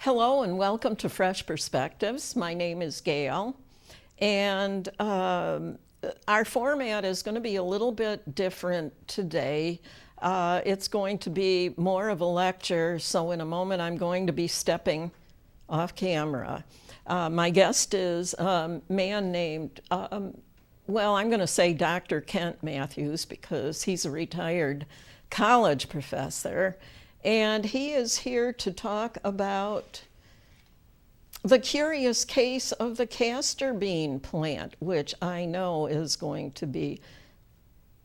Hello and welcome to Fresh Perspectives. My name is Gail, and our format is going to be a little bit different today. It's going to be more of a lecture, so in a moment I'm going to be stepping off camera. My guest is a man named, I'm going to say Dr. Kent Mathews because he's a retired college professor. And he is here to talk about the curious case of the castor bean plant, which I know is going to be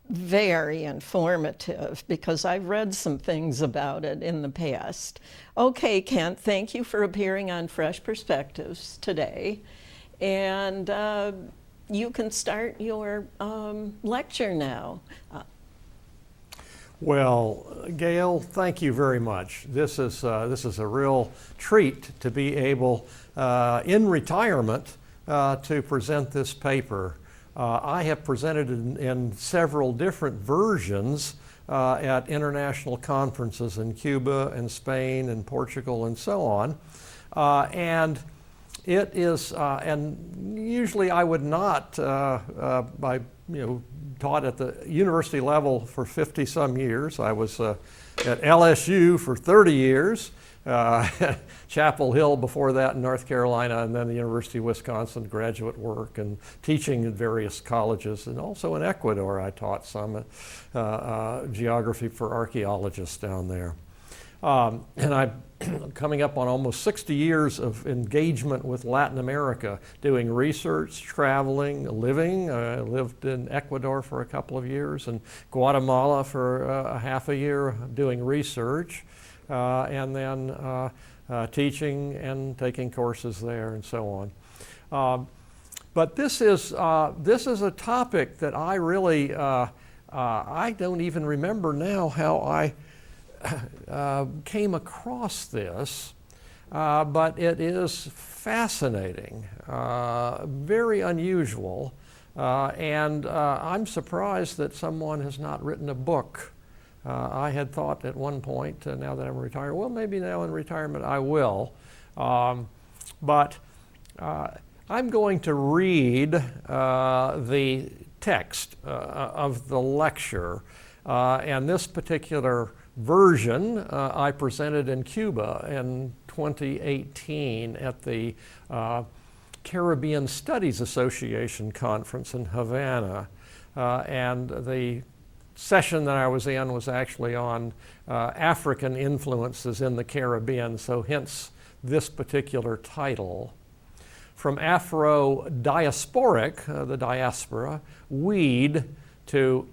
very informative because I've read some things about it in the past. Okay, Kent, thank you for appearing on Fresh Perspectives today. And you can start your lecture now. Well, Gail, thank you very much. This is a real treat to be able, in retirement, to present this paper. I have presented in several different versions at international conferences in Cuba and Spain and Portugal and so on. And it is, and usually I would not, taught at the university level for 50 some years. I was at LSU for 30 years, Chapel Hill before that in North Carolina, and then the University of Wisconsin graduate work and teaching in various colleges, and also in Ecuador I taught some geography for archaeologists down there. And I'm coming up on almost 60 years of engagement with Latin America, doing research, traveling, living. I lived in Ecuador for a couple of years and Guatemala for a half a year doing research, and then teaching and taking courses there and so on. But this is a topic that I really, I don't even remember now how I came across this, but it is fascinating, very unusual, and I'm surprised that someone has not written a book. I had thought at one point, now that I'm retired, well, maybe now in retirement I will, but I'm going to read the text of the lecture, and this particular version I presented in Cuba in 2018 at the Caribbean Studies Association conference in Havana, and the session that I was in was actually on African influences in the Caribbean, so hence this particular title. From Afro-diasporic, the diaspora, weed, to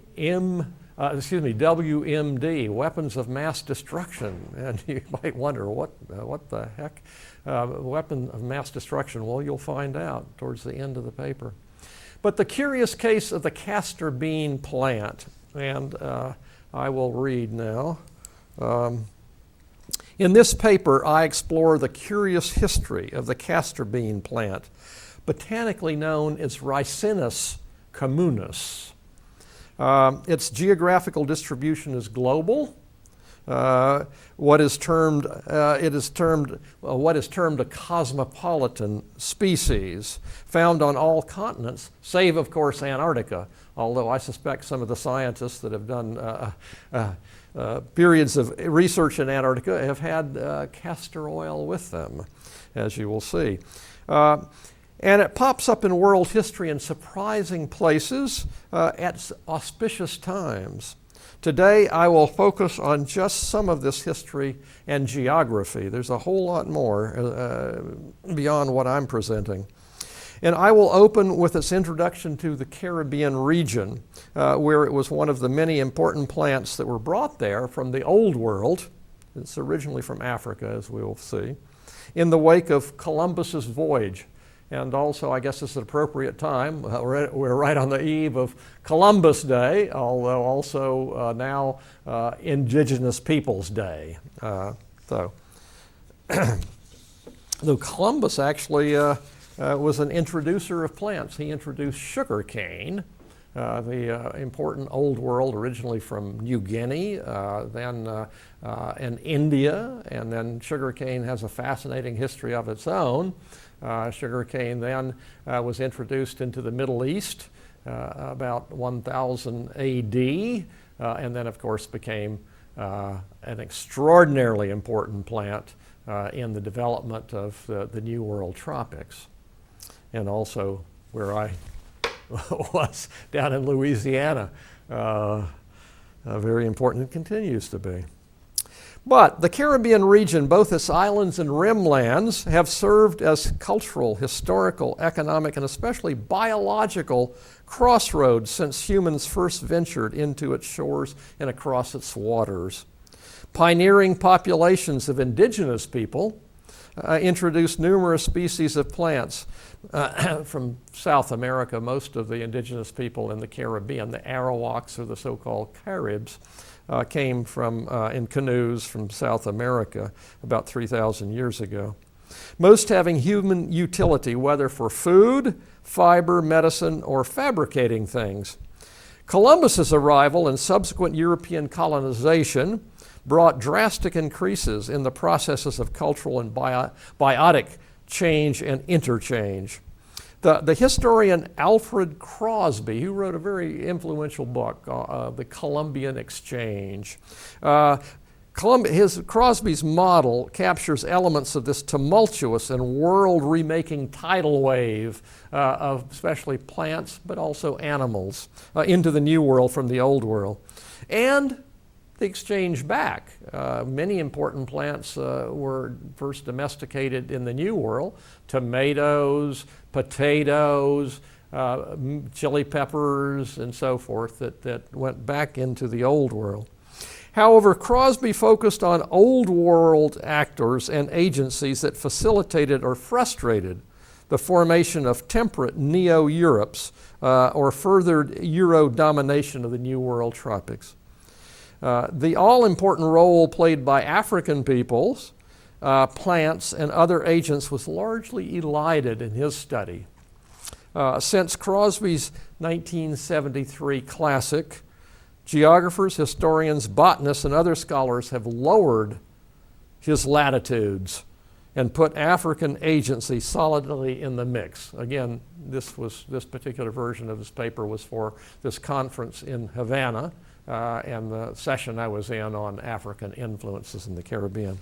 WMD, weapons of mass destruction. And you might wonder, what the heck? Weapon of mass destruction? Well, you'll find out towards the end of the paper. But the curious case of the castor bean plant, and I will read now. In this paper, I explore the curious history of the castor bean plant, botanically known as Ricinus communis. Its geographical distribution is global. What is termed a cosmopolitan species, found on all continents, save of course Antarctica. Although I suspect some of the scientists that have done periods of research in Antarctica have had castor oil with them, as you will see. And it pops up in world history in surprising places at auspicious times. Today, I will focus on just some of this history and geography. There's a whole lot more beyond what I'm presenting. And I will open with its introduction to the Caribbean region, where it was one of the many important plants that were brought there from the Old World. It's originally from Africa, as we will see, in the wake of Columbus's voyage. And also, I guess it's an appropriate time. We're right on the eve of Columbus Day, although also now Indigenous Peoples Day. Though Columbus actually was an introducer of plants. He introduced sugar cane the important Old World, originally from New Guinea, and India, and then sugarcane has a fascinating history of its own. Sugarcane then was introduced into the Middle East about 1000 AD, and then of course became an extraordinarily important plant in the development of the New World tropics, and also where I was down in Louisiana. Very important, and continues to be. But the Caribbean region, both its islands and rimlands, have served as cultural, historical, economic, and especially biological crossroads since humans first ventured into its shores and across its waters. Pioneering populations of indigenous people introduced numerous species of plants from South America. Most of the indigenous people in the Caribbean, the Arawaks or the so-called Caribs, came from in canoes from South America about 3,000 years ago. Most having human utility, whether for food, fiber, medicine, or fabricating things. Columbus's arrival and subsequent European colonization brought drastic increases in the processes of cultural and biotic change and interchange. The historian Alfred Crosby, who wrote a very influential book, The Columbian Exchange, Crosby's model captures elements of this tumultuous and world-remaking tidal wave of especially plants, but also animals, into the New World from the Old World. And the exchange back. Many important plants were first domesticated in the New World. Tomatoes, potatoes, chili peppers, and so forth that went back into the Old World. However, Crosby focused on Old World actors and agencies that facilitated or frustrated the formation of temperate Neo-Europes or furthered Euro domination of the New World tropics. The all-important role played by African peoples, plants, and other agents was largely elided in his study. Since Crosby's 1973 classic, geographers, historians, botanists, and other scholars have lowered his latitudes and put African agency solidly in the mix. Again, this particular version of his paper was for this conference in Havana, and the session I was in on African influences in the Caribbean.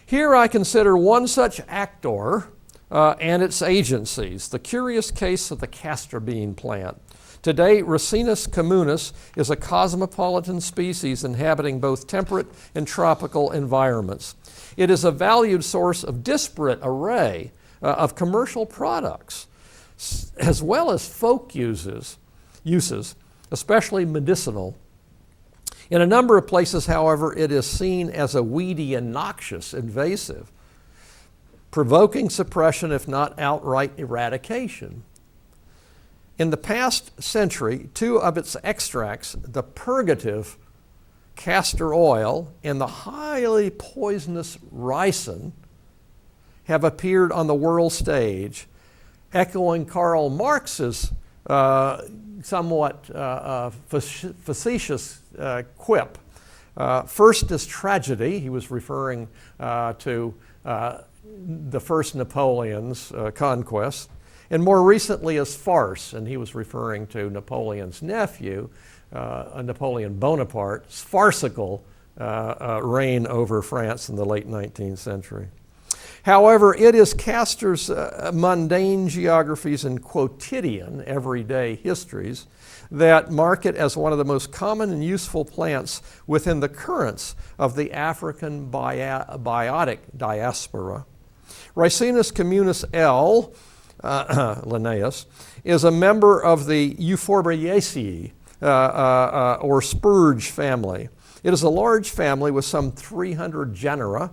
Here I consider one such actor and its agencies, the curious case of the castor bean plant. Today, Ricinus communis is a cosmopolitan species inhabiting both temperate and tropical environments. It is a valued source of disparate array of commercial products, as well as folk uses, especially medicinal. In a number of places, however, it is seen as a weedy and noxious invasive, provoking suppression if not outright eradication. In the past century, two of its extracts, the purgative castor oil and the highly poisonous ricin, have appeared on the world stage, echoing Karl Marx's somewhat facetious quip. First is tragedy. He was referring to the first Napoleon's conquest, and more recently as farce, and he was referring to Napoleon's nephew, Napoleon Bonaparte's farcical reign over France in the late 19th century. However, it is Castor's mundane geographies and quotidian, everyday histories that mark it as one of the most common and useful plants within the currents of the African biotic diaspora. Ricinus communis L. Linnaeus is a member of the Euphorbiaceae, or spurge family. It is a large family with some 300 genera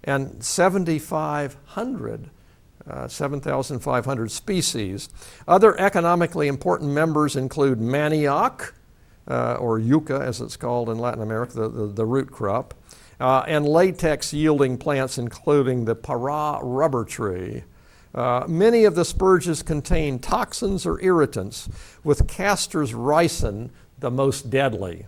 and 7,500 species. Other economically important members include manioc, or yucca as it's called in Latin America, the root crop, and latex yielding plants including the para rubber tree, Many of the spurges contain toxins or irritants, with Castor's ricin the most deadly.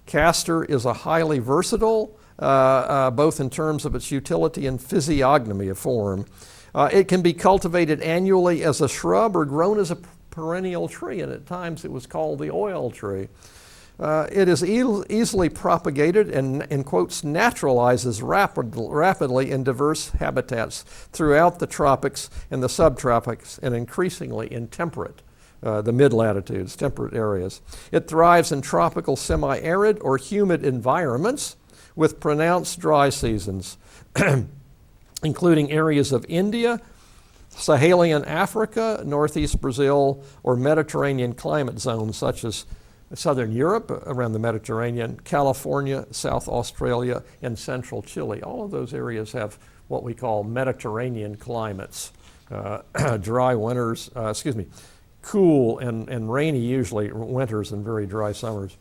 Castor is a highly versatile, both in terms of its utility and physiognomy of form. It can be cultivated annually as a shrub or grown as a perennial tree, and at times it was called the oil tree. It is easily propagated and, in quotes, naturalizes rapidly in diverse habitats throughout the tropics and the subtropics, and increasingly in temperate, the mid-latitudes, temperate areas. It thrives in tropical semi-arid or humid environments with pronounced dry seasons, including areas of India, Saharan Africa, northeast Brazil, or Mediterranean climate zones such as Southern Europe around the Mediterranean, California, South Australia, and central Chile. All of those areas have what we call Mediterranean climates. Dry winters, cool and rainy usually winters and very dry summers.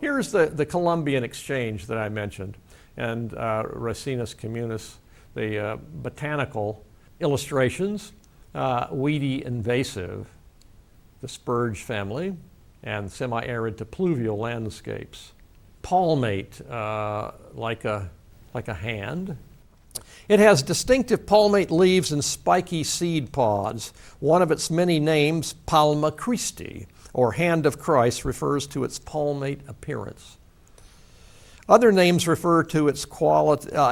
Here's the Columbian exchange that I mentioned, and Ricinus communis, the botanical illustrations, weedy invasive, the spurge family, and semi-arid to pluvial landscapes. Palmate, like a hand. It has distinctive palmate leaves and spiky seed pods. One of its many names, Palma Christi, or Hand of Christ, refers to its palmate appearance. Other names refer to its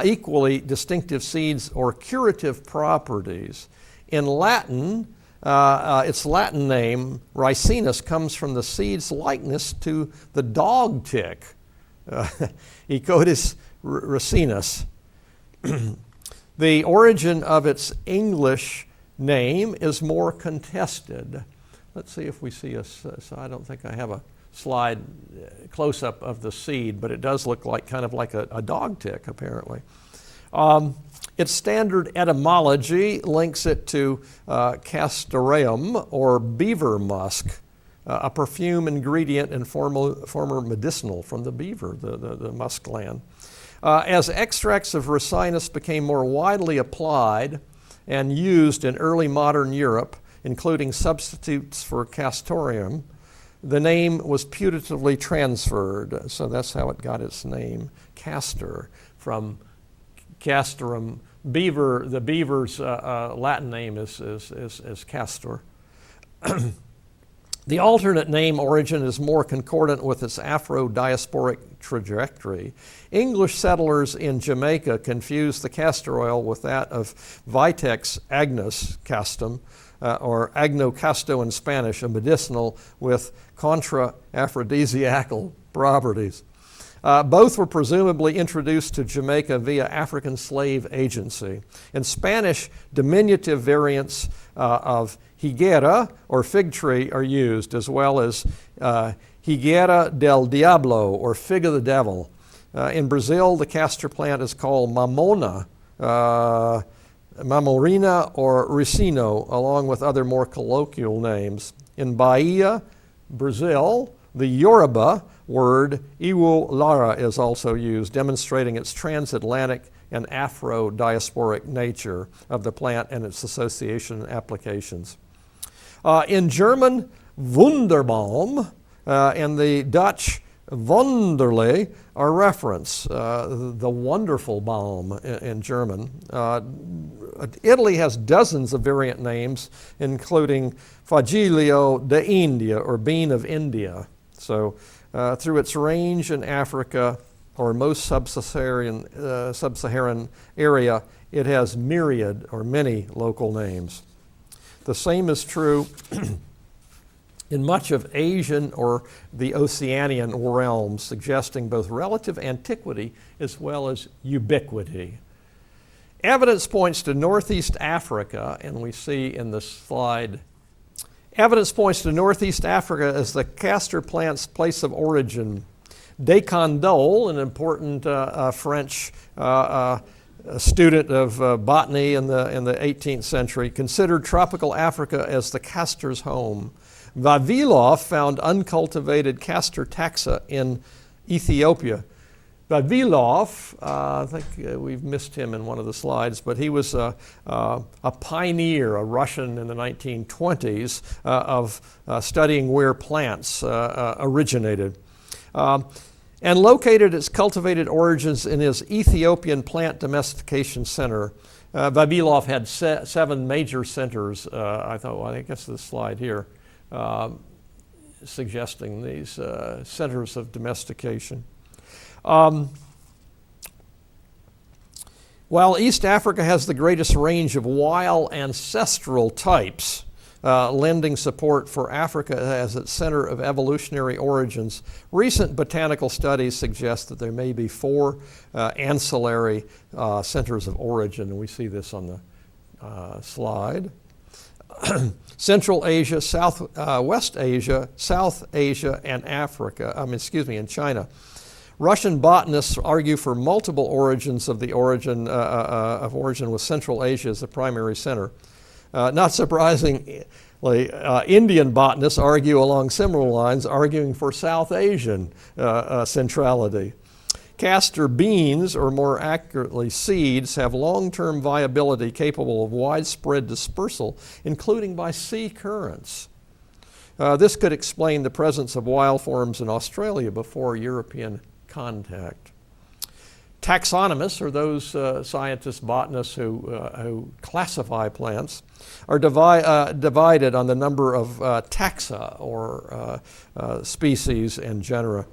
equally distinctive seeds or curative properties. In Latin, its Latin name, Ricinus, comes from the seed's likeness to the dog tick, Ecotis ricinus. The origin of its English name is more contested. Let's see if we see so I don't think I have a slide close-up of the seed, but it does look like kind of like a dog tick, apparently. Its standard etymology links it to castoreum, or beaver musk, a perfume ingredient and former medicinal from the beaver, the musk gland. As extracts of Ricinus became more widely applied and used in early modern Europe, including substitutes for castoreum, the name was putatively transferred. So that's how it got its name, Castor, from castorum. Beaver, the beaver's Latin name is Castor. The alternate name origin is more concordant with its Afro-diasporic trajectory. English settlers in Jamaica confused the castor oil with that of Vitex agnus castum, or agnocasto in Spanish, a medicinal with contra-aphrodisiacal properties. Both were presumably introduced to Jamaica via African slave agency. In Spanish, diminutive variants of higuera or fig tree are used, as well as higuera del diablo or fig of the devil. In Brazil, the castor plant is called mamona, mamorina, or ricino, along with other more colloquial names. In Bahia, Brazil, the Yoruba word iwu lara is also used, demonstrating its transatlantic and Afro-diasporic nature of the plant and its association applications. In German, Wunderbaum, and the Dutch Wunderle are referenced, the wonderful balm in German. Italy has dozens of variant names, including Fagilio de India, or bean of India. So through its range in Africa, or most sub-Saharan area, it has myriad or many local names. The same is true in much of Asian or the Oceanian realms, suggesting both relative antiquity as well as ubiquity. Evidence points to Northeast Africa, and we see in this slide, evidence points to Northeast Africa as the castor plant's place of origin. Descandole, an important French student of botany in the 18th century, considered tropical Africa as the castor's home. Vavilov found uncultivated castor taxa in Ethiopia. Vavilov, I think we've missed him in one of the slides, but he was a pioneer, a Russian in the 1920s, of studying where plants originated. And located its cultivated origins in his Ethiopian Plant Domestication Center. Vavilov had 7 major centers. I guess this slide here suggesting these centers of domestication. While East Africa has the greatest range of wild ancestral types, lending support for Africa as its center of evolutionary origins, recent botanical studies suggest that there may be 4 ancillary centers of origin, and we see this on the slide. Central Asia, West Asia, South Asia, and and China. Russian botanists argue for multiple origins of the origin with Central Asia as the primary center. Not surprisingly, Indian botanists argue along similar lines, arguing for South Asian centrality. Castor beans, or more accurately seeds, have long-term viability capable of widespread dispersal, including by sea currents. This could explain the presence of wild forms in Australia before European contact. Taxonomists, or those scientists, botanists who classify plants, are divided on the number of taxa, or species and genera.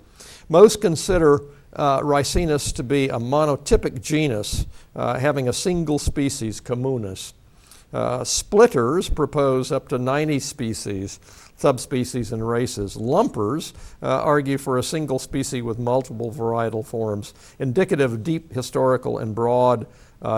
Most consider Ricinus to be a monotypic genus having a single species, communis. Splitters propose up to 90 species, subspecies, and races. Lumpers argue for a single species with multiple varietal forms, indicative of deep historical and broad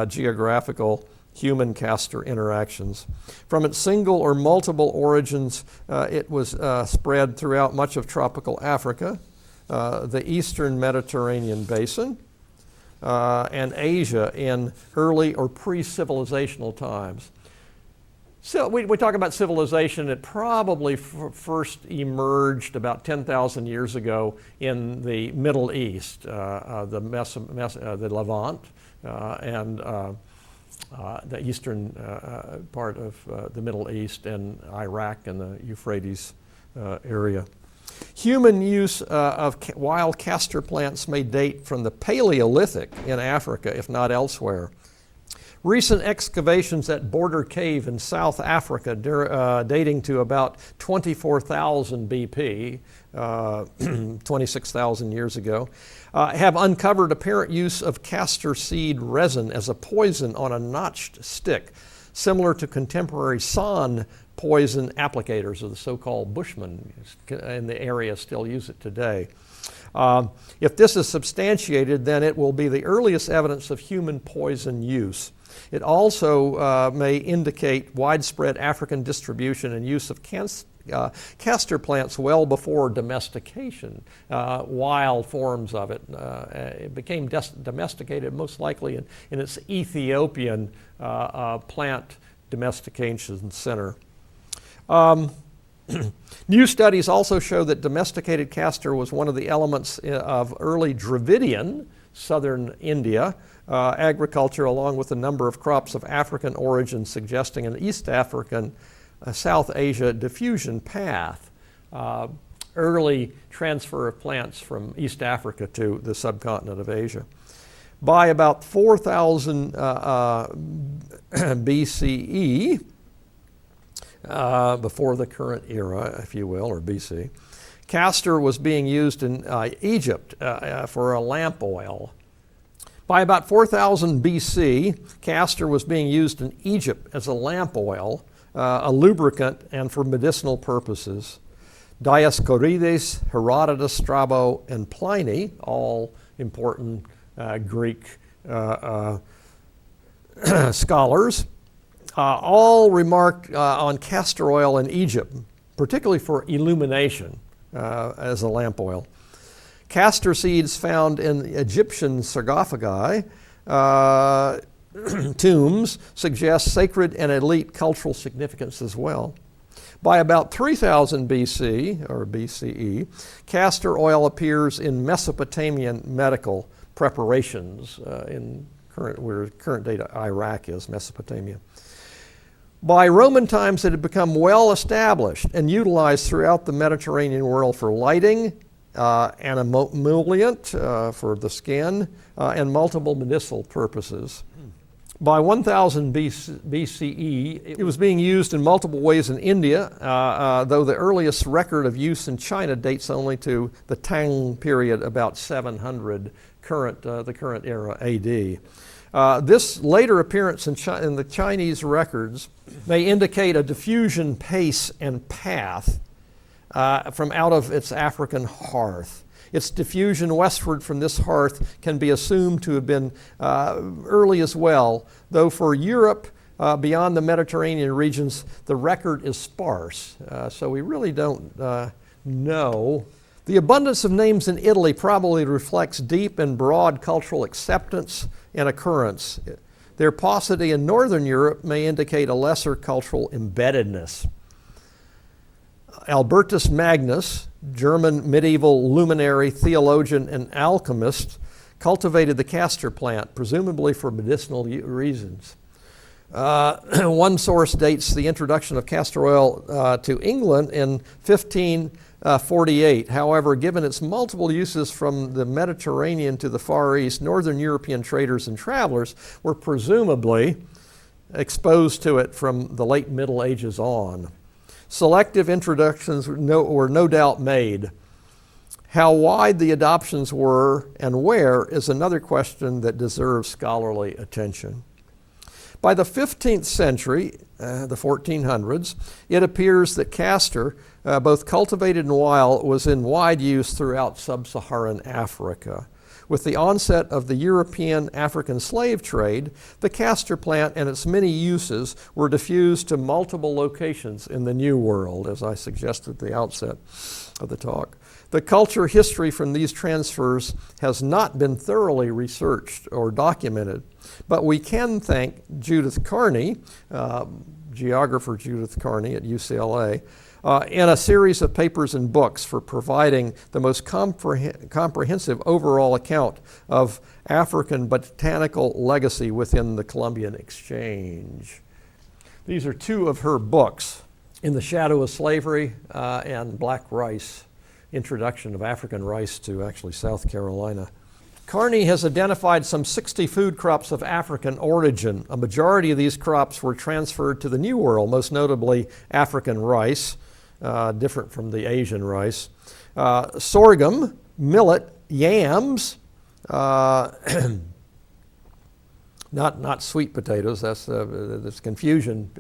geographical human-castor interactions. From its single or multiple origins, it was spread throughout much of tropical Africa, the eastern Mediterranean basin, and Asia in early or pre-civilizational times. So we talk about civilization. It probably first emerged about 10,000 years ago in the Middle East, the Levant, and the eastern part of the Middle East, and Iraq and the Euphrates area. Human use of wild castor plants may date from the Paleolithic in Africa, if not elsewhere. Recent excavations at Border Cave in South Africa, dating to about 24,000 BP, 26,000 years ago, have uncovered apparent use of castor seed resin as a poison on a notched stick, similar to contemporary sawn poison applicators, or the so-called Bushmen in the area still use it today. If this is substantiated, then it will be the earliest evidence of human poison use. It also may indicate widespread African distribution and use of castor plants well before domestication. Wild forms of it. It became domesticated most likely in its Ethiopian plant domestication center. New studies also show that domesticated castor was one of the elements of early Dravidian, southern India, agriculture, along with a number of crops of African origin, suggesting an East African, South Asia diffusion path. Early transfer of plants from East Africa to the subcontinent of Asia. By about 4,000 BCE, before the current era, if you will, or BC, castor was being used in Egypt for a lamp oil. By about 4000 BC, castor was being used in Egypt as a lamp oil, a lubricant, and for medicinal purposes. Dioscorides, Herodotus, Strabo, and Pliny, all important Greek scholars, all remarked on castor oil in Egypt, particularly for illumination as a lamp oil. Castor seeds found in Egyptian sarcophagi, tombs, suggest sacred and elite cultural significance as well. By about 3000 BC or BCE, castor oil appears in Mesopotamian medical preparations in where current day Iraq is, Mesopotamia. By Roman times, it had become well established and utilized throughout the Mediterranean world for lighting, an emollient for the skin, and multiple medicinal purposes. By 1000 BCE, it was being used in multiple ways in India, though the earliest record of use in China dates only to the Tang period, about 700 the current era AD. This later appearance in the Chinese records may indicate a diffusion pace and path from out of its African hearth. Its diffusion westward from this hearth can be assumed to have been early as well, though for Europe, beyond the Mediterranean regions, the record is sparse, so we really don't know. The abundance of names in Italy probably reflects deep and broad cultural acceptance and occurrence. Their paucity in Northern Europe may indicate a lesser cultural embeddedness. Albertus Magnus, German medieval luminary, theologian, and alchemist, cultivated the castor plant, presumably for medicinal reasons. One source dates the introduction of castor oil to England in 1548. However, given its multiple uses from the Mediterranean to the Far East, Northern European traders and travelers were presumably exposed to it from the late Middle Ages on. Selective introductions were no doubt made. How wide the adoptions were and where is another question that deserves scholarly attention. By the 15th century, the 1400s, it appears that castor, both cultivated and wild, was in wide use throughout sub-Saharan Africa. With the onset of the European-African slave trade, the castor plant and its many uses were diffused to multiple locations in the New World, as I suggested at the outset of the talk. The culture history from these transfers has not been thoroughly researched or documented, but we can thank Judith Carney, geographer Judith Carney at UCLA, in a series of papers and books for providing the most comprehensive overall account of African botanical legacy within the Columbian Exchange. These are two of her books, In the Shadow of Slavery and Black Rice, Introduction of African Rice to actually South Carolina. Carney has identified some 60 food crops of African origin. A majority of these crops were transferred to the New World, most notably African rice, different from the Asian rice, sorghum, millet, yams, not sweet potatoes, that's confusion.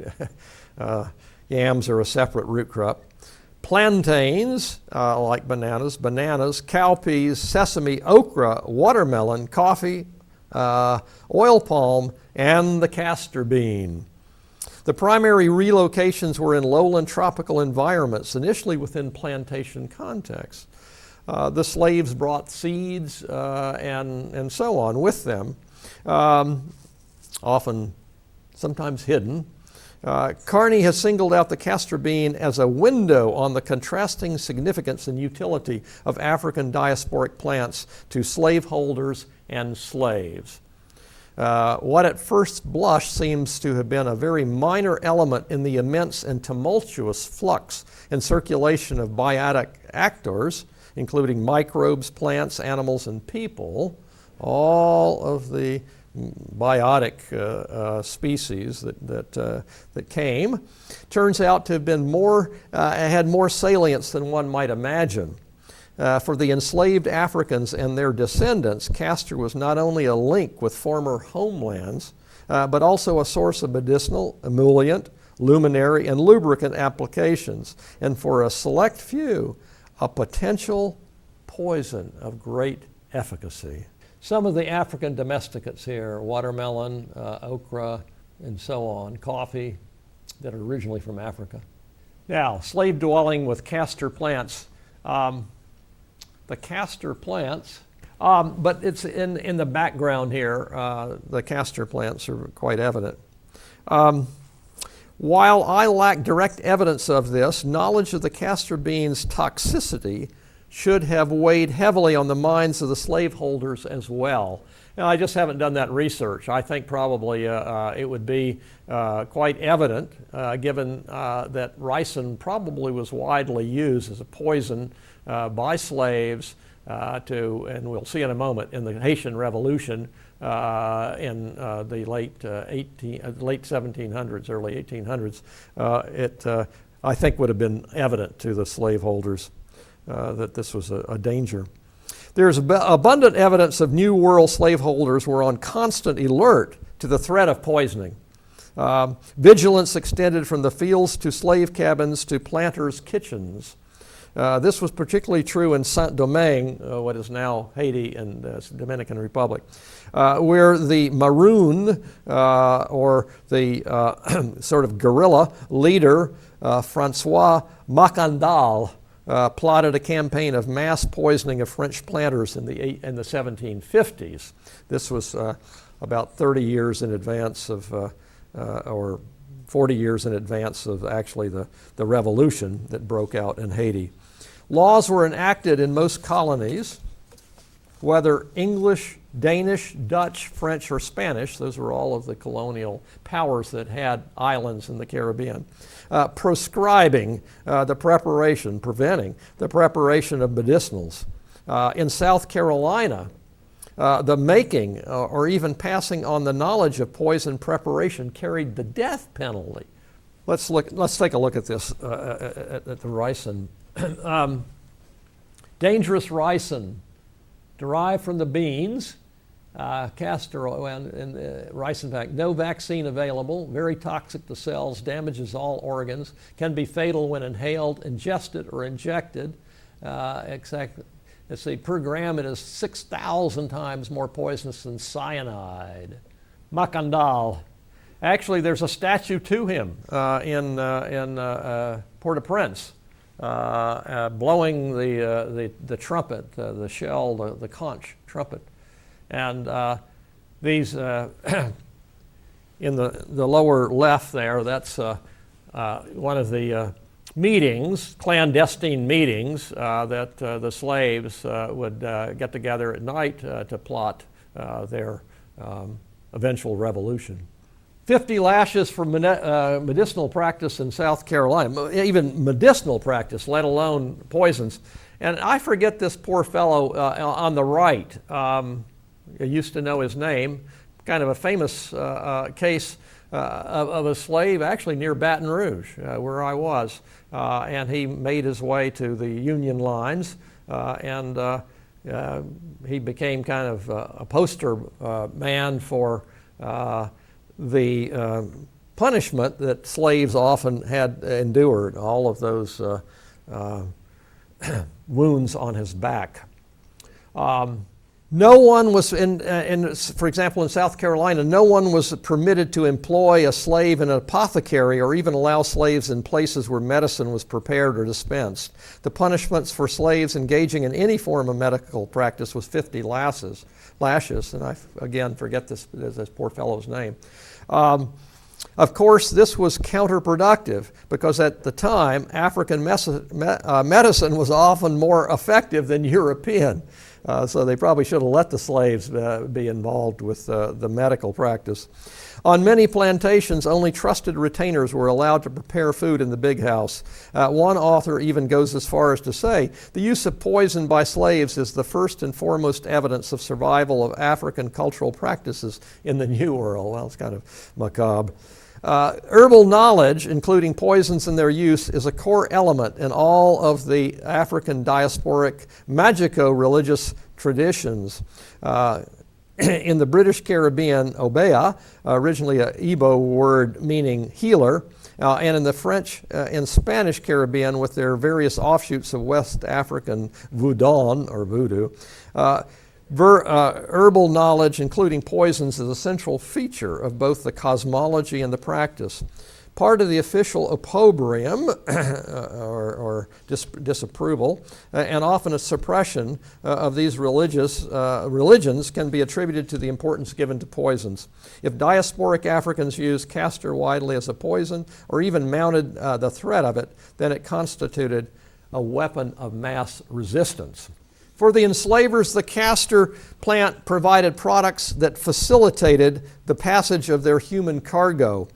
Yams are a separate root crop. Plantains, like bananas, cowpeas, sesame, okra, watermelon, coffee, oil palm, and the castor bean. The primary relocations were in lowland tropical environments, initially within plantation contexts. The slaves brought seeds and so on with them, often, sometimes hidden. Carney has singled out the castor bean as a window on the contrasting significance and utility of African diasporic plants to slaveholders and slaves. What at first blush seems to have been a very minor element in the immense and tumultuous flux and circulation of biotic actors, including microbes, plants, animals, and people, all of the biotic species that came, turns out to have been had more salience than one might imagine. For the enslaved Africans and their descendants, castor was not only a link with former homelands, but also a source of medicinal, emollient, luminary, and lubricant applications, and for a select few, a potential poison of great efficacy. Some of the African domesticates here, watermelon, okra, and so on, coffee, that are originally from Africa. Now, slave dwelling with castor plants. The castor plants, but it's in the background here, the castor plants are quite evident. While I lack direct evidence of this, knowledge of the castor bean's toxicity should have weighed heavily on the minds of the slaveholders as well. Now, I just haven't done that research. I think probably it would be quite evident, given that ricin probably was widely used as a poison by slaves and we'll see in a moment, in the Haitian Revolution in the late 1700s, early 1800s. I think would have been evident to the slaveholders that this was a danger. There's abundant evidence of New World slaveholders were on constant alert to the threat of poisoning. Vigilance extended from the fields to slave cabins to planters' kitchens. This was particularly true in Saint-Domingue, what is now Haiti and the Dominican Republic, where the Maroon, or the sort of guerrilla leader, Francois Macandal, plotted a campaign of mass poisoning of French planters in the 1750s. This was about 30 years in advance of, or 40 years in advance of actually the revolution that broke out in Haiti. Laws were enacted in most colonies, whether English, Danish, Dutch, French, or Spanish. Those were all of the colonial powers that had islands in the Caribbean. Prescribing preventing the preparation of medicinals. In South Carolina, the making or even passing on the knowledge of poison preparation carried the death penalty. Let's take a look at this, at the ricin. Dangerous ricin, derived from the beans, Castor and ricin pack. No vaccine available, very toxic to cells, damages all organs, can be fatal when inhaled, ingested, or injected. Let's see, per gram it is 6,000 times more poisonous than cyanide. Macandal. Actually, there's a statue to him in Port-au-Prince, blowing the trumpet, the shell, the conch trumpet. And these, in the lower left there, that's one of the meetings, clandestine meetings, that the slaves would get together at night to plot their eventual revolution. 50 lashes for medicinal practice in South Carolina, even medicinal practice, let alone poisons. And I forget this poor fellow on the right. I used to know his name, kind of a famous case of a slave actually near Baton Rouge, where I was. And he made his way to the Union lines, and he became kind of a poster man for the punishment that slaves often had endured, all of those wounds on his back. No one was, for example, in South Carolina, no one was permitted to employ a slave in an apothecary or even allow slaves in places where medicine was prepared or dispensed. The punishments for slaves engaging in any form of medical practice was 50 lashes, and I again forget this poor fellow's name. Of course, this was counterproductive because at the time, African medicine was often more effective than European. So they probably should have let the slaves be involved with the medical practice. On many plantations, only trusted retainers were allowed to prepare food in the big house. One author even goes as far as to say, the use of poison by slaves is the first and foremost evidence of survival of African cultural practices in the New World. Well, it's kind of macabre. Herbal knowledge, including poisons and their use, is a core element in all of the African diasporic magico-religious traditions. In the British Caribbean, obeah, originally an Igbo word meaning healer, and in the French and Spanish Caribbean with their various offshoots of West African voodoo or voodoo, herbal knowledge, including poisons, is a central feature of both the cosmology and the practice. Part of the official opprobrium, or disapproval, and often a suppression of these religions can be attributed to the importance given to poisons. If diasporic Africans used castor widely as a poison, or even mounted the threat of it, then it constituted a weapon of mass resistance. For the enslavers, the castor plant provided products that facilitated the passage of their human cargo.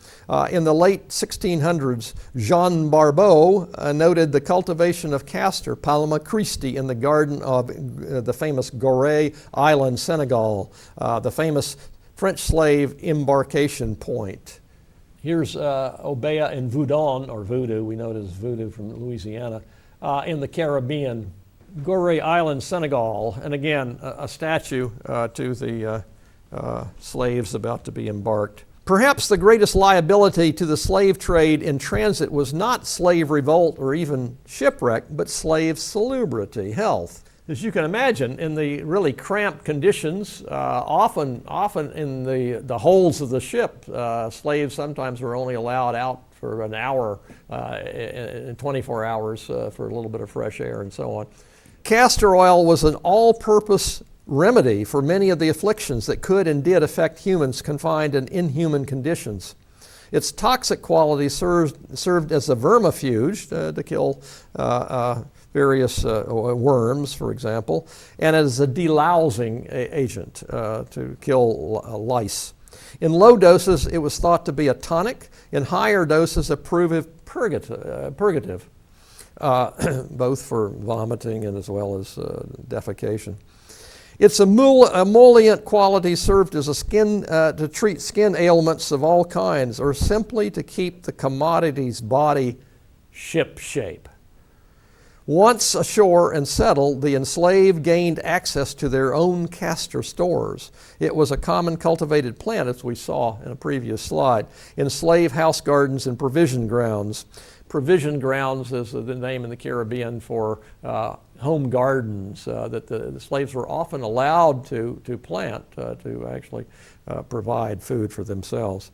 In the late 1600s, Jean Barbeau noted the cultivation of castor, Palma Christi, in the garden of the famous Gorée Island, Senegal, the famous French slave embarkation point. Here's Obeah and Voudon, or voodoo, we know it as voodoo from Louisiana, in the Caribbean. Gorée Island, Senegal, and again, a statue to the slaves about to be embarked. Perhaps the greatest liability to the slave trade in transit was not slave revolt or even shipwreck, but slave salubrity, health. As you can imagine, in the really cramped conditions, often in the holds of the ship, slaves sometimes were only allowed out for an hour in 24 hours for a little bit of fresh air and so on. Castor oil was an all-purpose remedy for many of the afflictions that could and did affect humans confined in inhuman conditions. Its toxic quality served as a vermifuge to kill various worms, for example, and as a delousing agent to kill lice. In low doses, it was thought to be a tonic. In higher doses, a purgative. Both for vomiting and as well as defecation. Its emollient quality served as a skin to treat skin ailments of all kinds, or simply to keep the commodity's body ship-shape. Once ashore and settled, the enslaved gained access to their own castor stores. It was a common cultivated plant, as we saw in a previous slide, in slave house gardens and provision grounds. Provision grounds is the name in the Caribbean for home gardens that the slaves were often allowed to plant to actually provide food for themselves.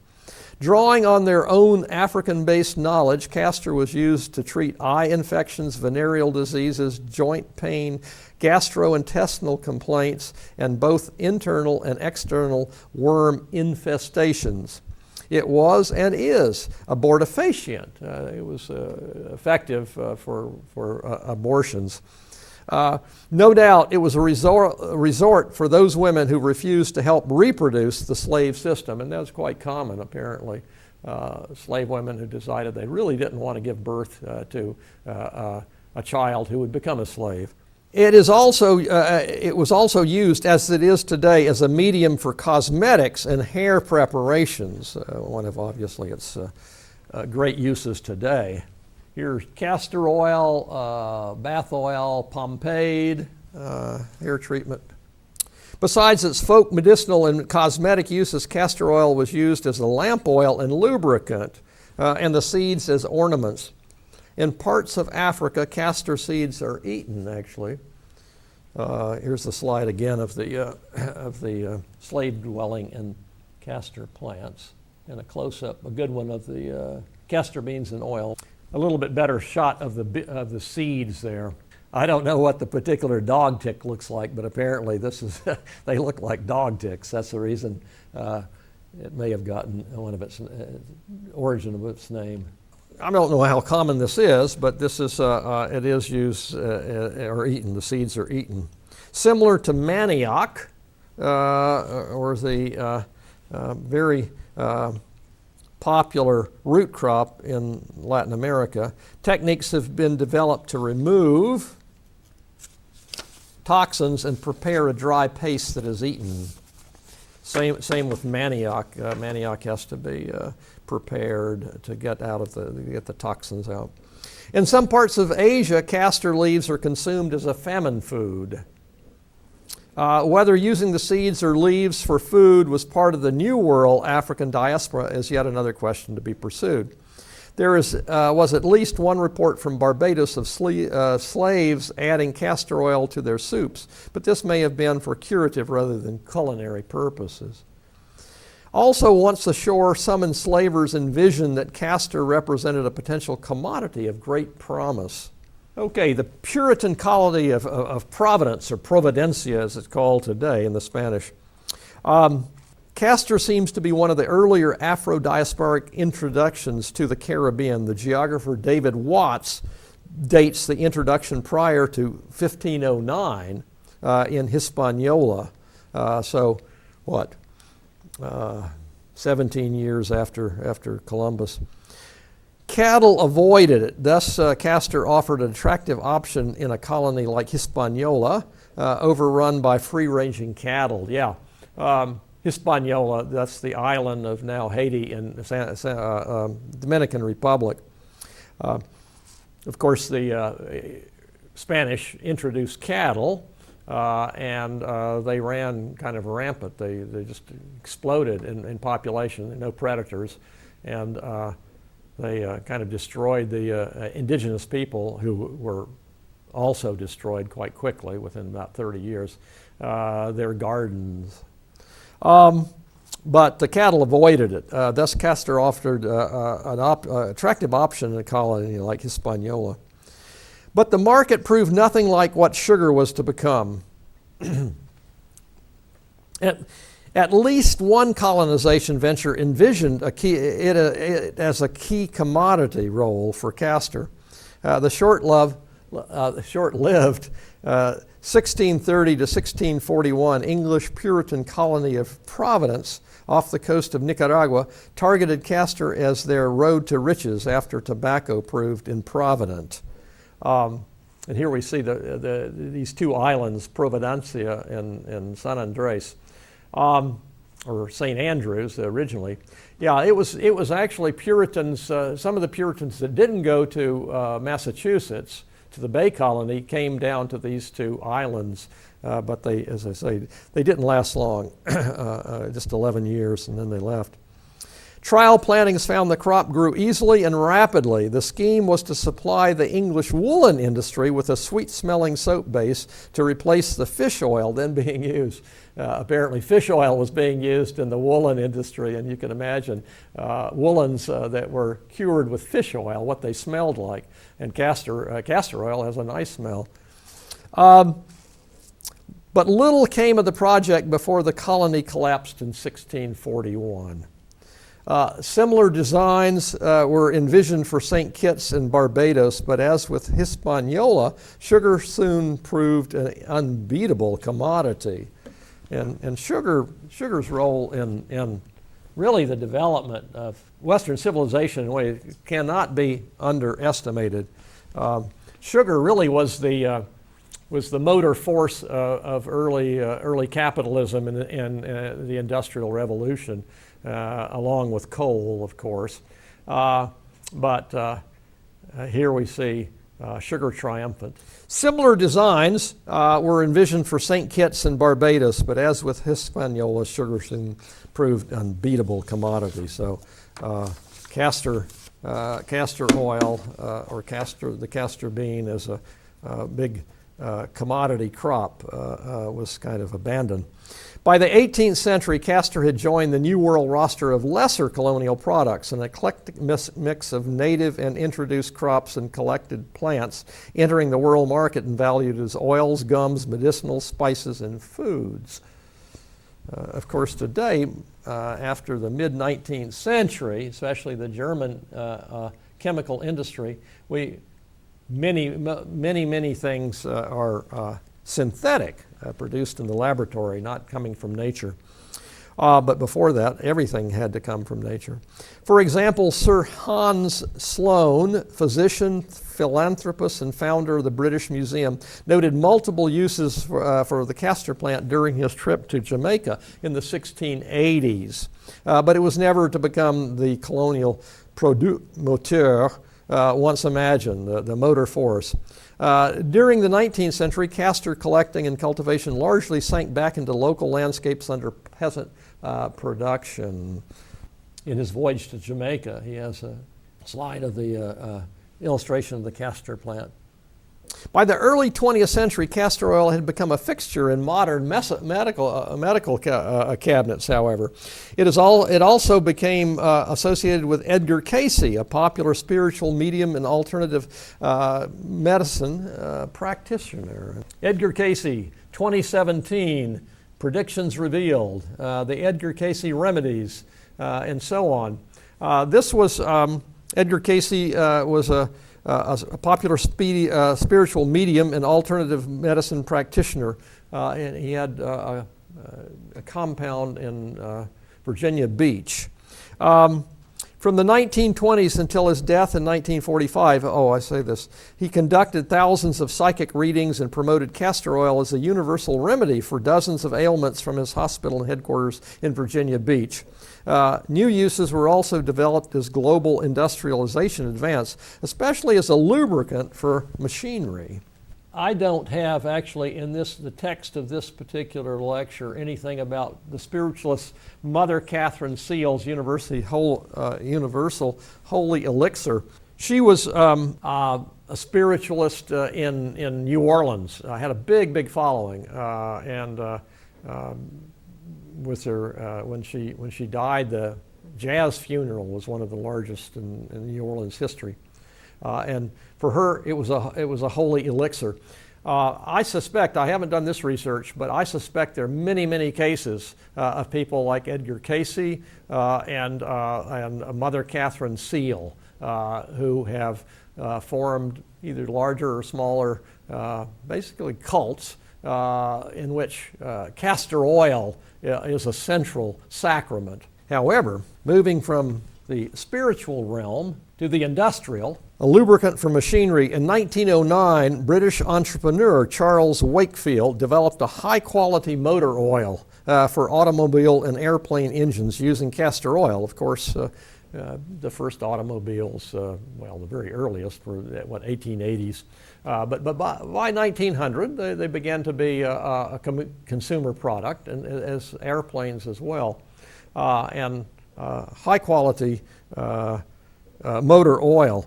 Drawing on their own African-based knowledge, castor was used to treat eye infections, venereal diseases, joint pain, gastrointestinal complaints, and both internal and external worm infestations. It was and is abortifacient. It was effective for abortions. No doubt it was a resort for those women who refused to help reproduce the slave system, and that was quite common apparently. Slave women who decided they really didn't want to give birth to a child who would become a slave. It was also used, as it is today, as a medium for cosmetics and hair preparations, one of obviously its great uses today. Here's castor oil, bath oil, pomade, hair treatment. Besides its folk medicinal and cosmetic uses, castor oil was used as a lamp oil and lubricant, and the seeds as ornaments. In parts of Africa, castor seeds are eaten, actually. Here's the slide again of the slave dwelling and castor plants, and a close-up, a good one of the castor beans and oil. A little bit better shot of the seeds there. I don't know what the particular dog tick looks like, but apparently they look like dog ticks. That's the reason it may have gotten one of its origin of its name. I don't know how common this is, but this is it is used or eaten. The seeds are eaten. Similar to manioc, or the very popular root crop in Latin America, techniques have been developed to remove toxins and prepare a dry paste that is eaten. Same with manioc. Manioc has to be prepared to get the toxins out. In some parts of Asia, castor leaves are consumed as a famine food. Whether using the seeds or leaves for food was part of the New World African diaspora is yet another question to be pursued. There was at least one report from Barbados of slaves adding castor oil to their soups, but this may have been for curative rather than culinary purposes. Also, once ashore, some enslavers envisioned that castor represented a potential commodity of great promise. Okay, the Puritan colony of Providence, or Providencia as it's called today in the Spanish. Castor seems to be one of the earlier Afro-diasporic introductions to the Caribbean. The geographer David Watts dates the introduction prior to 1509 in Hispaniola. So, what? 17 years after Columbus. Cattle avoided it. Thus, Castor offered an attractive option in a colony like Hispaniola, overrun by free-ranging cattle. Yeah, Hispaniola, that's the island of now Haiti in Dominican Republic. Of course, the Spanish introduced cattle, and they ran kind of rampant. They just exploded in population, no predators, and they kind of destroyed the indigenous people, who were also destroyed quite quickly within about 30 years, their gardens. But the cattle avoided it. Thus, Castor offered an attractive option in a colony like Hispaniola. But the market proved nothing like what sugar was to become. At least one colonization venture envisioned it as a key commodity role for Castor. The short-lived 1630 to 1641 English Puritan colony of Providence off the coast of Nicaragua targeted Castor as their road to riches after tobacco proved improvident. And here we see these two islands, Providencia and San Andres. Or St. Andrews originally. Yeah, it was actually Puritans, some of the Puritans that didn't go to Massachusetts, to the Bay Colony, came down to these two islands, but they, as I say, they didn't last long, just 11 years, and then they left. Trial plantings found the crop grew easily and rapidly. The scheme was to supply the English woolen industry with a sweet-smelling soap base to replace the fish oil then being used. Apparently fish oil was being used in the woolen industry, and you can imagine woolens that were cured with fish oil, what they smelled like. And castor oil has a nice smell. But little came of the project before the colony collapsed in 1641. Similar designs were envisioned for St. Kitts and Barbados, but as with Hispaniola, sugar soon proved an unbeatable commodity. And sugar's role in really the development of Western civilization in a way cannot be underestimated. Sugar really was the motor force of early capitalism and the Industrial Revolution. Along with coal, of course. But here we see sugar triumphant. Similar designs were envisioned for St. Kitts and Barbados, but as with Hispaniola, sugar soon proved unbeatable commodity. So castor oil or the castor bean as a big commodity crop was kind of abandoned. By the 18th century, Castor had joined the New World roster of lesser colonial products, an eclectic mix of native and introduced crops and collected plants, entering the world market and valued as oils, gums, medicinal spices, and foods. Of course, today, after the mid-19th century, especially the German chemical industry, many things are synthetic, produced in the laboratory, not coming from nature. But before that, everything had to come from nature. For example, Sir Hans Sloane, physician, philanthropist, and founder of the British Museum, noted multiple uses for the castor plant during his trip to Jamaica in the 1680s. But it was never to become the colonial produit moteur once imagined, the motor force. During the 19th century, castor collecting and cultivation largely sank back into local landscapes under peasant production. In his voyage to Jamaica, he has a slide of the illustration of the castor plant. By the early 20th century, castor oil had become a fixture in modern medical cabinets, however. It also became associated with Edgar Cayce, a popular spiritual medium and alternative medicine practitioner. Edgar Cayce, 2017, predictions revealed, the Edgar Cayce remedies, and so on. Edgar Cayce was a popular spiritual medium and alternative medicine practitioner. And he had a compound in Virginia Beach. From the 1920s until his death in 1945, he conducted thousands of psychic readings and promoted castor oil as a universal remedy for dozens of ailments from his hospital headquarters in Virginia Beach. New uses were also developed as global industrialization advanced, especially as a lubricant for machinery. I don't have actually in the text of this particular lecture anything about the spiritualist Mother Catherine Seal's universal holy elixir. She was a spiritualist in New Orleans. Had a big following, with her when she died, the jazz funeral was one of the largest in New Orleans history. And for her, it was a holy elixir. I suspect, I haven't done this research, but I suspect there are many cases of people like Edgar Cayce and Mother Catherine Seal who have formed either larger or smaller, basically cults in which castor oil is a central sacrament. However, moving from the spiritual realm to the industrial, a lubricant for machinery, in 1909, British entrepreneur Charles Wakefield developed a high-quality motor oil for automobile and airplane engines using castor oil. Of course, the first automobiles, the very earliest were, 1880s. But by 1900, they began to be a consumer product, and as airplanes as well. And high-quality motor oil.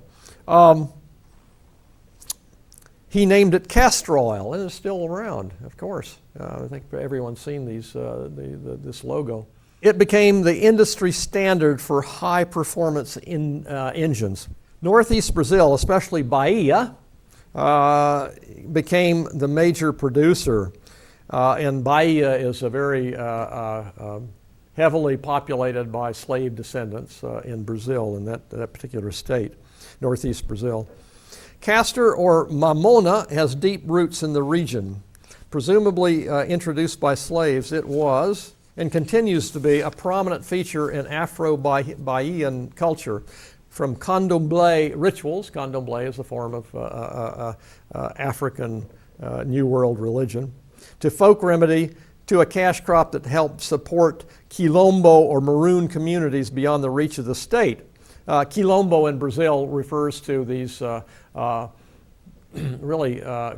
He named it castor oil, and it's still around, of course. I think everyone's seen this logo. It became the industry standard for high-performance engines. Northeast Brazil, especially Bahia, became the major producer. And Bahia is a very heavily populated by slave descendants in Brazil, in that particular state, Northeast Brazil. Castor, or mamona, has deep roots in the region. Presumably introduced by slaves, it was and continues to be a prominent feature in Afro-Bahian culture. From candomblé rituals, candomblé is a form of African New World religion, to folk remedy, to a cash crop that helped support quilombo or maroon communities beyond the reach of the state. Quilombo in Brazil refers to these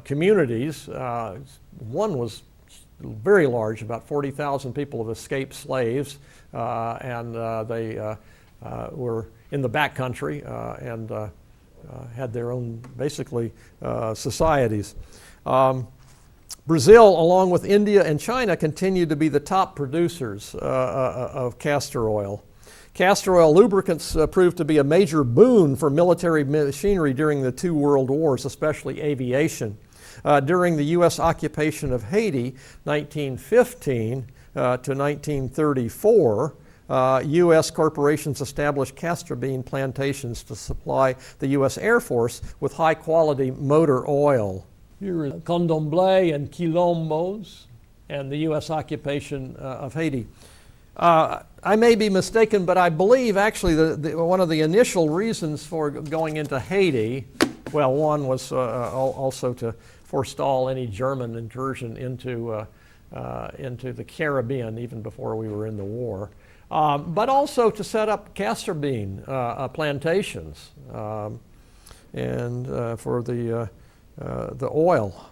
communities. One was very large, about 40,000 people have escaped slaves, and they were in the backcountry and had their own, basically, societies. Brazil, along with India and China, continue to be the top producers of castor oil. Castor oil lubricants proved to be a major boon for military machinery during the two world wars, especially aviation. During the U.S. occupation of Haiti, 1915 to 1934, U.S. corporations established castor bean plantations to supply the U.S. Air Force with high-quality motor oil. Here is candomblé and quilombos and the U.S. occupation of Haiti. I may be mistaken, but I believe actually one of the initial reasons for going into Haiti, one was also to forestall any German incursion into the Caribbean even before we were in the war, but also to set up castor bean plantations and for the oil.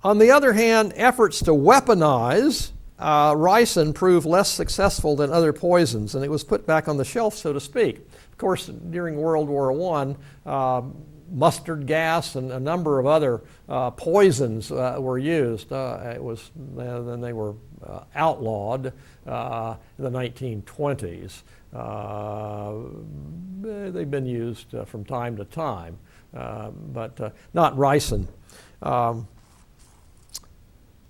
On the other hand, efforts to weaponize ricin proved less successful than other poisons, and it was put back on the shelf, so to speak. Of course, during World War I, mustard gas and a number of other poisons were used. Then they were outlawed in the 1920s. They've been used from time to time, but not ricin.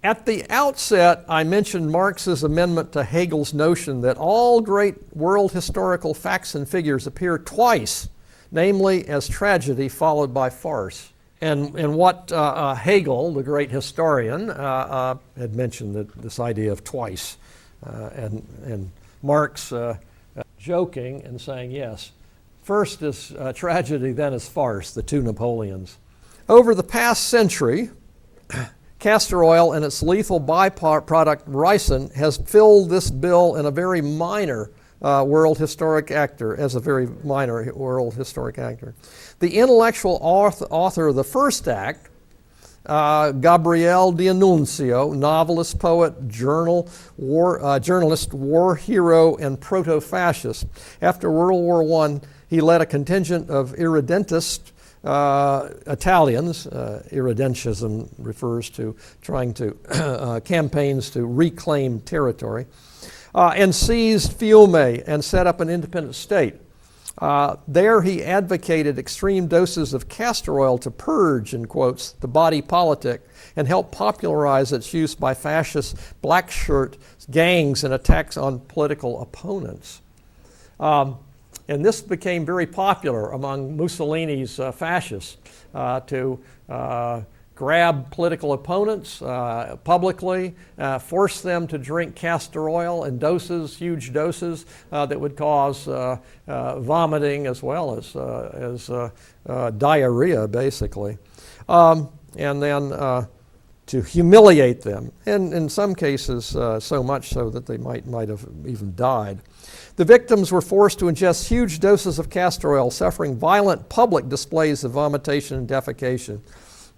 At the outset, I mentioned Marx's amendment to Hegel's notion that all great world historical facts and figures appear twice namely as tragedy followed by farce. And what Hegel, the great historian, had mentioned this idea of twice, and Marx joking and saying, yes, first is tragedy, then is farce, the two Napoleons. Over the past century, castor oil and its lethal byproduct ricin has filled this bill in a very minor world historic actor, as a very minor world historic actor. The intellectual author of the first act, Gabriele D'Annunzio, novelist, poet, journalist, war hero, and proto-fascist. After World War I, he led a contingent of irredentist Italians. Irredentism refers to trying to campaigns to reclaim territory, and seized Fiume and set up an independent state. There he advocated extreme doses of castor oil to purge, in quotes, the body politic and help popularize its use by fascist black shirt gangs and attacks on political opponents. And this became very popular among Mussolini's fascists to grab political opponents publicly, force them to drink castor oil in doses, huge doses, that would cause vomiting as well as diarrhea, basically. And then to humiliate them, and in some cases so much so that they might have even died. The victims were forced to ingest huge doses of castor oil, suffering violent public displays of vomitation and defecation.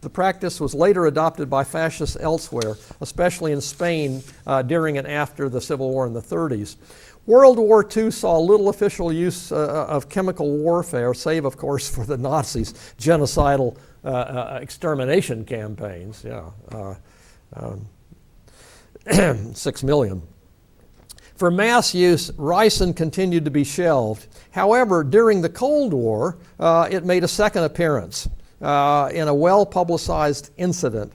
The practice was later adopted by fascists elsewhere, especially in Spain during and after the Civil War in the 30s. World War II saw little official use of chemical warfare, save, of course, for the Nazis' genocidal extermination campaigns. 6 million. For mass use, ricin continued to be shelved. However, during the Cold War, it made a second appearance in a well-publicized incident.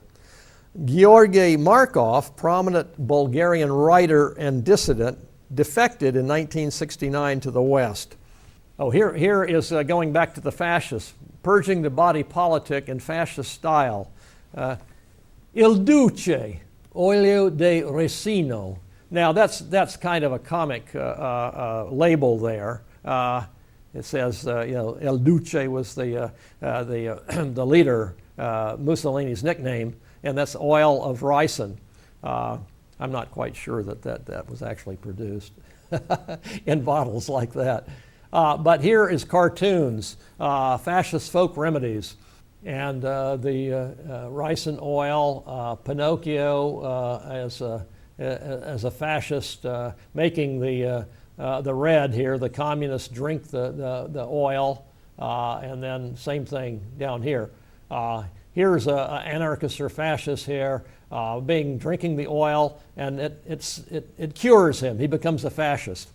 Georgy Markov, prominent Bulgarian writer and dissident, defected in 1969 to the West. Oh, here is going back to the fascists, purging the body politic in fascist style. Il Duce, olio de ricino. Now that's kind of a comic label there. It says, El Duce was the leader, Mussolini's nickname, and that's oil of ricin. I'm not quite sure that was actually produced in bottles like that. But here is cartoons, fascist folk remedies, and the ricin oil, Pinocchio as a fascist, making the red here. The communists drink the oil, and then same thing down here. Here's an anarchist or fascist here drinking the oil, and it cures him. He becomes a fascist.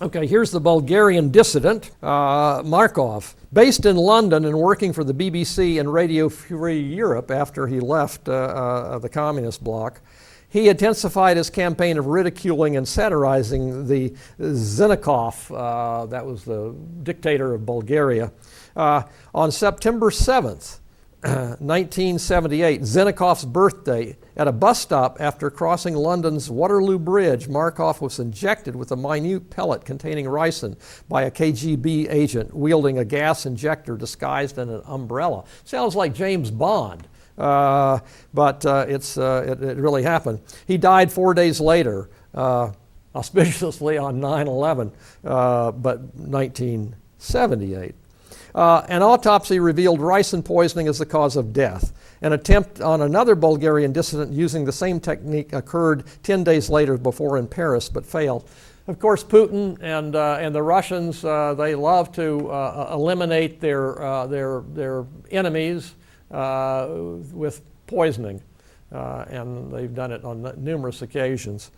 Okay, here's the Bulgarian dissident, Markov. Based in London and working for the BBC and Radio Free Europe after he left the communist bloc, he intensified his campaign of ridiculing and satirizing the Zenakov, that was the dictator of Bulgaria. On September 7th, 1978, Zenakov's birthday, at a bus stop after crossing London's Waterloo Bridge, Markov was injected with a minute pellet containing ricin by a KGB agent wielding a gas injector disguised in an umbrella. Sounds like James Bond. But it really happened. He died 4 days later, auspiciously on 9/11, but 1978. An autopsy revealed ricin poisoning as the cause of death. An attempt on another Bulgarian dissident using the same technique occurred 10 days later before in Paris, but failed. Of course, Putin and the Russians, they love to eliminate their enemies with poisoning, and they've done it on numerous occasions.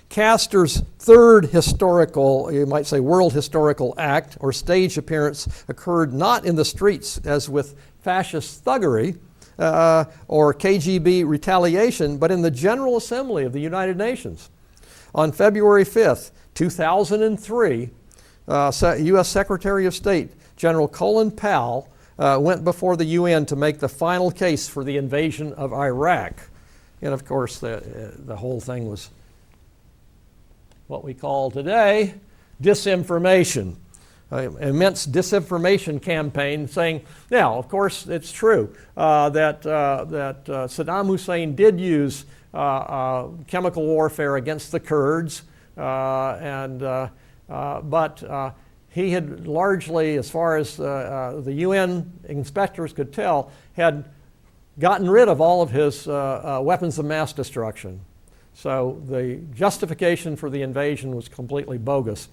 Castor's third historical, you might say world historical act or stage appearance occurred not in the streets as with fascist thuggery or KGB retaliation, but in the General Assembly of the United Nations. On February 5th, 2003, U.S. Secretary of State General Colin Powell went before the UN to make the final case for the invasion of Iraq. And of course, the whole thing was what we call today disinformation. Immense disinformation campaign saying, now, of course, it's true that Saddam Hussein did use chemical warfare against the Kurds, but he had largely, as far as the UN inspectors could tell, had gotten rid of all of his weapons of mass destruction. So the justification for the invasion was completely bogus.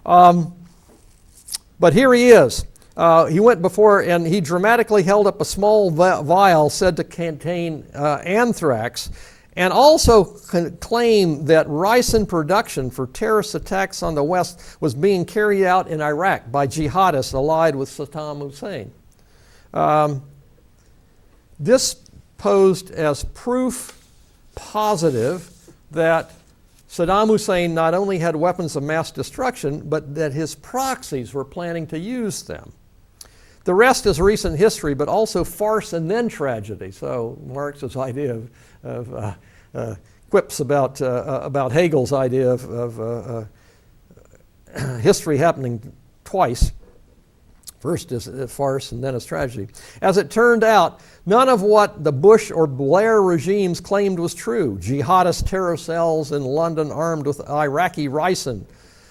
But here he is. He went before and he dramatically held up a small vial said to contain anthrax, and also claimed that ricin production for terrorist attacks on the West was being carried out in Iraq by jihadists allied with Saddam Hussein. This posed as proof positive that Saddam Hussein not only had weapons of mass destruction, but that his proxies were planning to use them. The rest is recent history, but also farce and then tragedy. So Marx's idea of quips about Hegel's idea of history happening twice. First is a farce and then is tragedy. As it turned out, none of what the Bush or Blair regimes claimed was true. Jihadist terror cells in London armed with Iraqi ricin,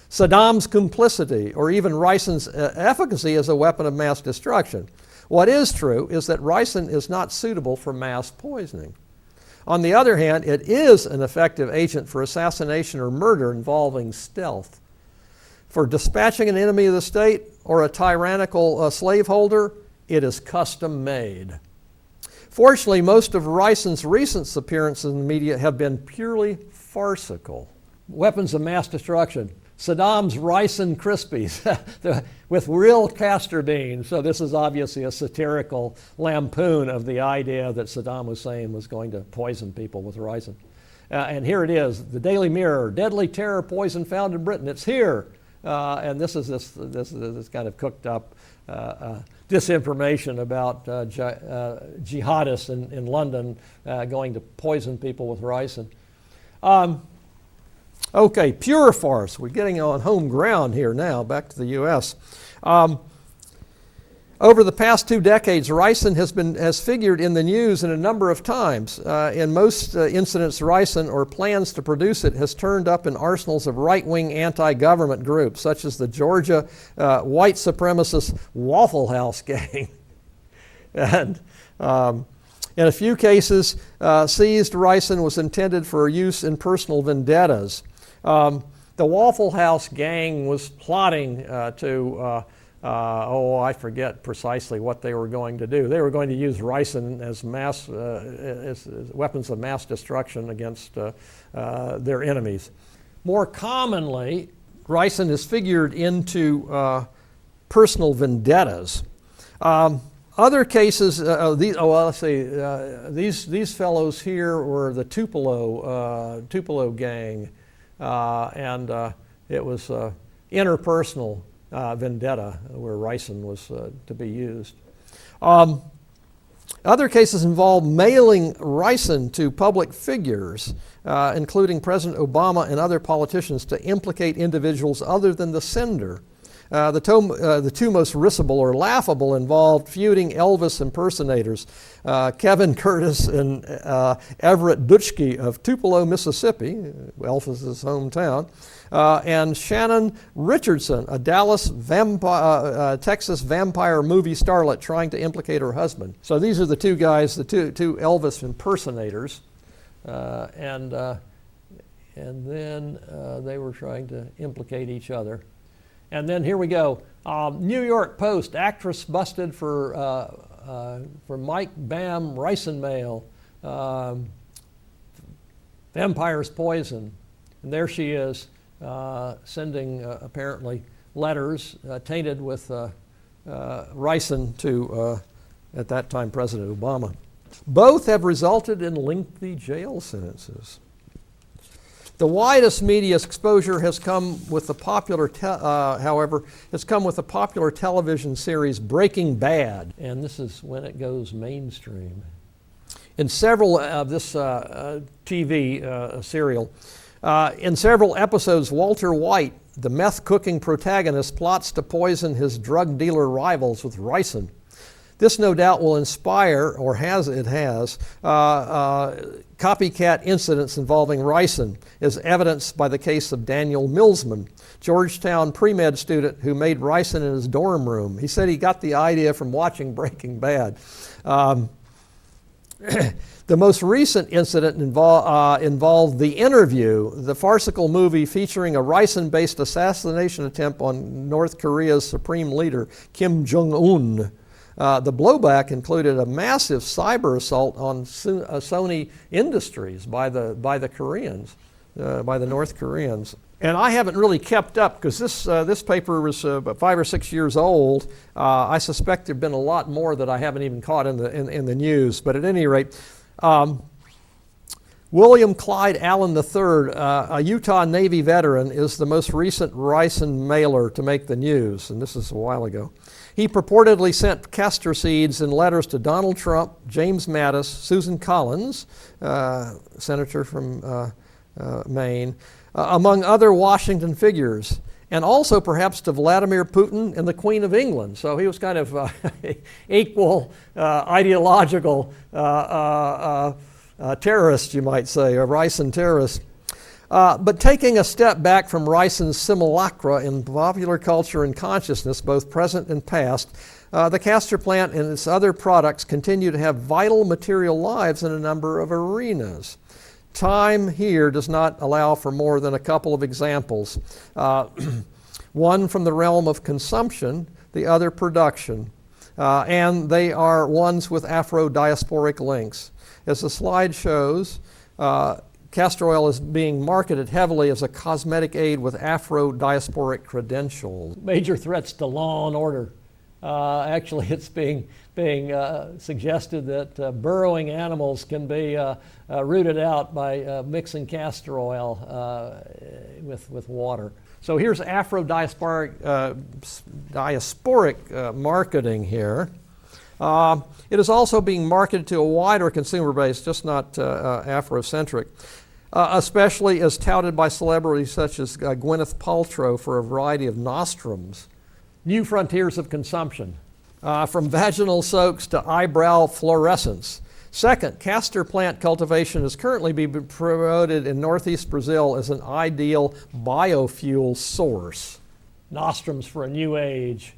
Saddam's complicity, or even ricin's efficacy as a weapon of mass destruction. What is true is that ricin is not suitable for mass poisoning. On the other hand, it is an effective agent for assassination or murder involving stealth. For dispatching an enemy of the state or a tyrannical slaveholder, it is custom made. Fortunately, most of ricin's recent appearances in the media have been purely farcical. Weapons of mass destruction. Saddam's ricin Krispies with real castor beans. So this is obviously a satirical lampoon of the idea that Saddam Hussein was going to poison people with ricin. And here it is, the Daily Mirror, deadly terror poison found in Britain. It's here. And this is this kind of cooked up disinformation about jihadists in London going to poison people with ricin. Okay, pure farce. We're getting on home ground here now, back to the U.S. Over the past 2 decades, ricin has figured in the news in a number of times. In most incidents, ricin or plans to produce it has turned up in arsenals of right-wing anti-government groups, such as the Georgia white supremacist Waffle House gang. And in a few cases, seized ricin was intended for use in personal vendettas. The Waffle House gang was plotting I forget precisely what they were going to do. They were going to use ricin as weapons of mass destruction against their enemies. More commonly, ricin is figured into personal vendettas. Other cases, these fellows here were the Tupelo gang, and it was interpersonal vendetta where ricin was to be used. Other cases involve mailing ricin to public figures, including President Obama and other politicians, to implicate individuals other than the sender. The two most risible or laughable involved feuding Elvis impersonators, Kevin Curtis and Everett Dutschke of Tupelo, Mississippi, Elvis's hometown, and Shannon Richardson, a Dallas Texas vampire movie starlet trying to implicate her husband. So these are the two guys, the two Elvis impersonators, and then they were trying to implicate each other. And then here we go. New York Post, actress busted for Mike Bam ricin mail. Vampire's poison. And there she is, sending apparently letters tainted with ricin to, at that time, President Obama. Both have resulted in lengthy jail sentences. The widest media exposure has come with the popular, however, has come with the popular television series Breaking Bad, and this is when it goes mainstream. In several of this TV serial, in several episodes, Walter White, the meth-cooking protagonist, plots to poison his drug dealer rivals with ricin. This no doubt will inspire, or has copycat incidents involving ricin, as evidenced by the case of Daniel Millsman, Georgetown pre-med student who made ricin in his dorm room. He said he got the idea from watching Breaking Bad. The most recent incident involved The Interview, the farcical movie featuring a ricin-based assassination attempt on North Korea's supreme leader, Kim Jong-un. The blowback included a massive cyber assault on Sony Industries by the Koreans, by the North Koreans. And I haven't really kept up because this paper was about 5 or 6 years old. I suspect there've been a lot more that I haven't even caught in the news. But at any rate, William Clyde Allen III, a Utah Navy veteran, is the most recent ricin mailer to make the news, and this is a while ago. He purportedly sent castor seeds in letters to Donald Trump, James Mattis, Susan Collins, senator from Maine, among other Washington figures, and also perhaps to Vladimir Putin and the Queen of England. So he was kind of equal ideological terrorist, you might say, a ricin terrorist. But taking a step back from ricin's simulacra in popular culture and consciousness, both present and past, the castor plant and its other products continue to have vital material lives in a number of arenas. Time here does not allow for more than a couple of examples. One from the realm of consumption, the other production. And they are ones with Afro-diasporic links. As the slide shows, castor oil is being marketed heavily as a cosmetic aid with Afro-diasporic credentials. Major threats to law and order. Actually, it's being suggested that burrowing animals can be rooted out by mixing castor oil with water. So here's Afro-diasporic marketing here. It is also being marketed to a wider consumer base, just not Afrocentric, especially as touted by celebrities such as Gwyneth Paltrow for a variety of nostrums. New frontiers of consumption, from vaginal soaks to eyebrow fluorescence. Second, castor plant cultivation is currently being promoted in northeast Brazil as an ideal biofuel source. Nostrums for a new age.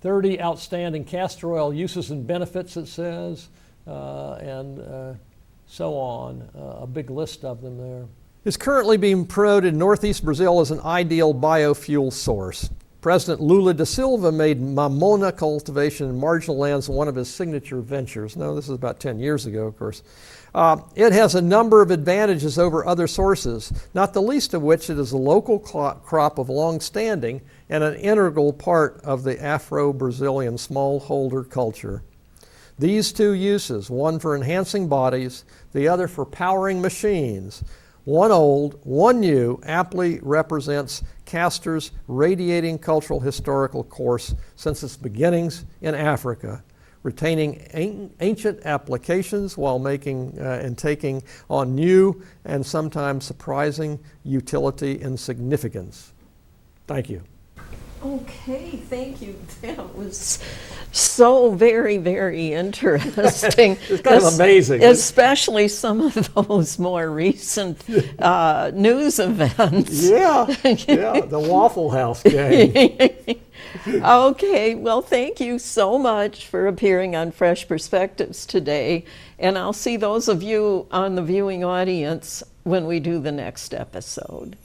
30 outstanding castor oil uses and benefits, it says, and so on. A big list of them there. It's currently being promoted in northeast Brazil as an ideal biofuel source. President Lula da Silva made mamona cultivation in marginal lands one of his signature ventures. No, this is about 10 years ago, of course. It has a number of advantages over other sources, not the least of which it is a local crop of long standing and an integral part of the Afro-Brazilian smallholder culture. These two uses, one for enhancing bodies, the other for powering machines, one old, one new, aptly represents castor's radiating cultural historical course since its beginnings in Africa, retaining ancient applications while making and taking on new and sometimes surprising utility and significance. Thank you. Okay, thank you. That was so very, very interesting. It's kind of amazing. Especially some of those more recent news events. Yeah, the Waffle House gang. Okay, well, thank you so much for appearing on Fresh Perspectives today. And I'll see those of you on the viewing audience when we do the next episode.